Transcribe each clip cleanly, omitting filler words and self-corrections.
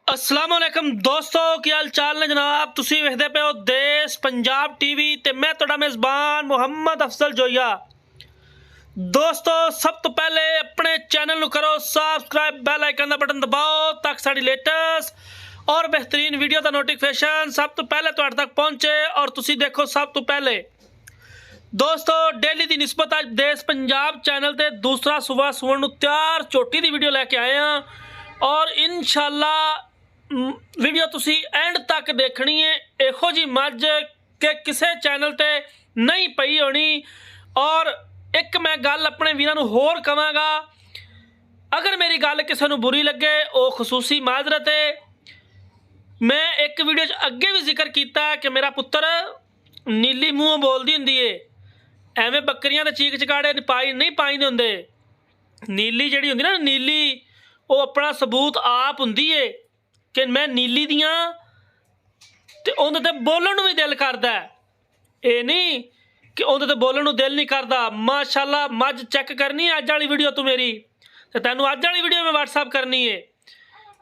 अस्सलाम वालेकुम दोस्तों, की हाल चाल ने जनाब। तुसी वेखदे पे हो देश पंजाब टीवी ते मैं तुहाडा मेज़बान मुहम्मद अफजल जोइया। दोस्तों, सब तो पहले अपने चैनल नूं करो सबसक्राइब, बैल आइकन का बटन दबाओ ताकि साड़ी लेटेस्ट और बेहतरीन वीडियो का नोटिफिकेशन सब तो पहले तुहाडे तक पहुँचे और तुसी देखो सब तो पहले। दोस्तों, डेली की निस्बत अज देश पंजाब चैनल ते दूसरा सुबह सुवन नूं तैयार झोटी की वीडियो लैके आए हैं और इंशाअल्लाह वीडियो तुसी एंड तक देखनी है। इहो जी मझ के किसी चैनल ते नहीं पई होनी। और एक मैं गल अपने वीरां नूं होर कहांगा, अगर मेरी गल किसी नूं बुरी लगे वो खसूसी माजरत है। मैं एक वीडियो अगे भी जिक्र किया कि मेरा पुत्र नीली मूँह बोलती हुंदी है, एवें बकरियां दे चीक चकाड़े नहीं पाई होंदे। नीली जिहड़ी हुंदी ना, नीली वो अपना सबूत आप हुंदी है कि मैं नीली दियाँ ते उहदे ते बोलण नूं भी दिल करदा है। ये नहीं कि उहदे ते बोलण नूं दिल नहीं करदा। माशाअल्लाह मझ चैक करनी है अज वाली वीडियो तू मेरी, ते तैनूं अज वाली वीडियो में व्हाट्सएप करनी है।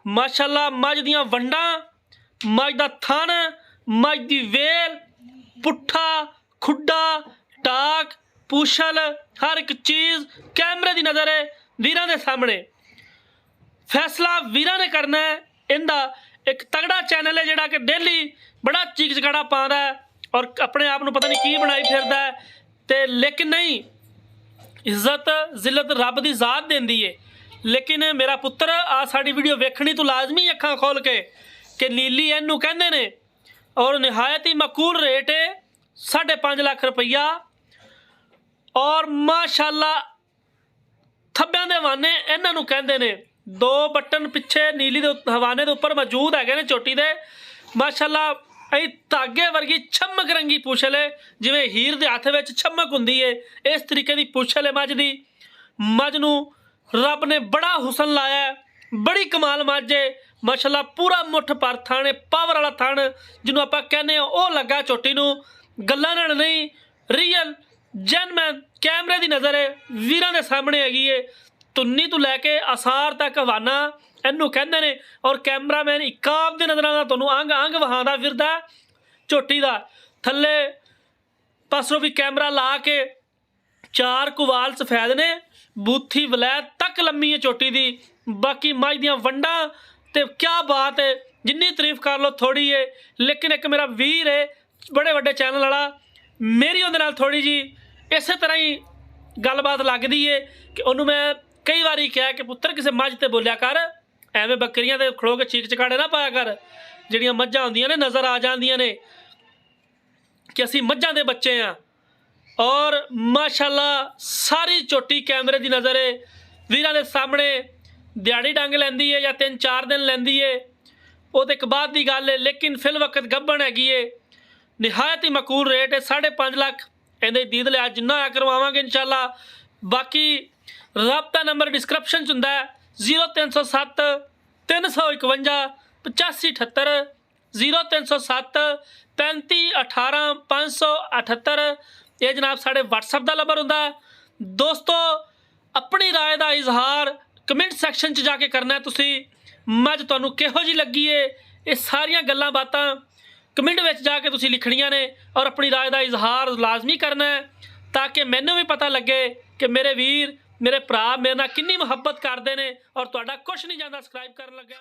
माशाअल्लाह मझ दियां वंडां, मझ दा थन, मझ दी वेल, पुट्ठा खुड्डा टाक पूछल हर एक चीज़ कैमरे की नज़र है वीरां दे सामने। फैसला वीरां ने करना है। इनका एक तगड़ा चैनल है जिहड़ा कि डेली बड़ा चीक चकाड़ा पाँदा है और अपने आप नूं पता नहीं की बनाई फिरदा है ते, लेकिन नहीं, इज्जत जिल्लत रब की ज़ात देंदी है। लेकिन मेरा पुत्र आ साड़ी वीडियो वेखनी तो लाजमी अखां खोल के कि नीली इनू कहंदे ने और निहायत ही मकूल रेट है 5.5 लाख रुपया। और माशाअल्लाह थब्बियां दे हवाने इन्हां नूं कहंदे ने। 2 बटन पिछे नीली दे हवाने दे उपर मौजूद है चोटी दे। माशाअल्लाह अई धागे वर्गी छमक रंगी पूछल है, जिवें हीर दे हत्थ विच छमक हुंदी है, इस तरीके की पूछल है मझ दी। मझ नूं रब ने बड़ा हुसन लाया है, बड़ी कमाल मझ है। माशाअल्लाह पूरा मुठ पर थण, पावर वाला थण जिन्हों आपां कहने वो लगा चोटी नूं। गल्लां नाल नहीं, रियल जेनमैन कैमरे की नज़र है वीरां दे सामने हैगी है। तुन्नी तो लैके आसार तक हवाना इनू कहते हैं और कैमरामैन इकाब की नज़र नाल तुहानूं अंग अंग वहांदा फिरदा झोटी का। थल्ले पासों भी कैमरा ला के 4 कुवाल सफैद ने, बूथी वलैत तक लम्मी है चोटी की। बाकी मझ दियां वंडां ते क्या बात है, जिन्नी तारीफ कर लो थोड़ी है। लेकिन एक मेरा वीर है बड़े वड्डे चैनल वाला, मेरी उहदे नाल थोड़ी जी इस तरह ही गलबात लगती है कि उन्होंने मैं कई बारी कहा कि पुत्र किसी मझ ते बोलिया कर, एवें बकरियां ते खड़ो के चीक चकाड़े ना पाया कर। जिहड़ियां मझां होंदियां ने नज़र आ जांदियां ने कि असीं मझां दे बच्चे हाँ। और माशाअल्लाह सारी चोटी कैमरे की नज़र है वीरां दे सामने। दिहाड़ी डंग लैंदी है या 3-4 दिन लैंदी है वो तो एक बाद की गल है, लेकिन फिल वक्त गब्बन हैगी है। निहायत ही मकूल रेट है 5.5 लाख। इहदे दीद लिहाज जिन्ना आ करवावांगे इंशाअल्लाह। बाकी राबता नंबर डिस्क्रिप्शन च हुंदा है 0307 351 8578 0307 35 18 578। ये जनाब साढ़े व्हाट्सएप का नंबर हुंदा है। दोस्तों, अपनी राय का इजहार कमेंट सैक्शन च जाके करना है। तुसी मझ तुहानूं किहो जी लगी है, ये सारियां गल्लां बातां कमेंट में जाके तुसी लिखनियां ने और अपनी राय का इजहार लाजमी करना है ताकि मैनू भी पता लगे कि मेरे वीर मेरे भरा मेरे नाल कितनी मुहब्बत करते हैं और तुहाडा कुछ नहीं जांदा सब्सक्राइब करन लग्या।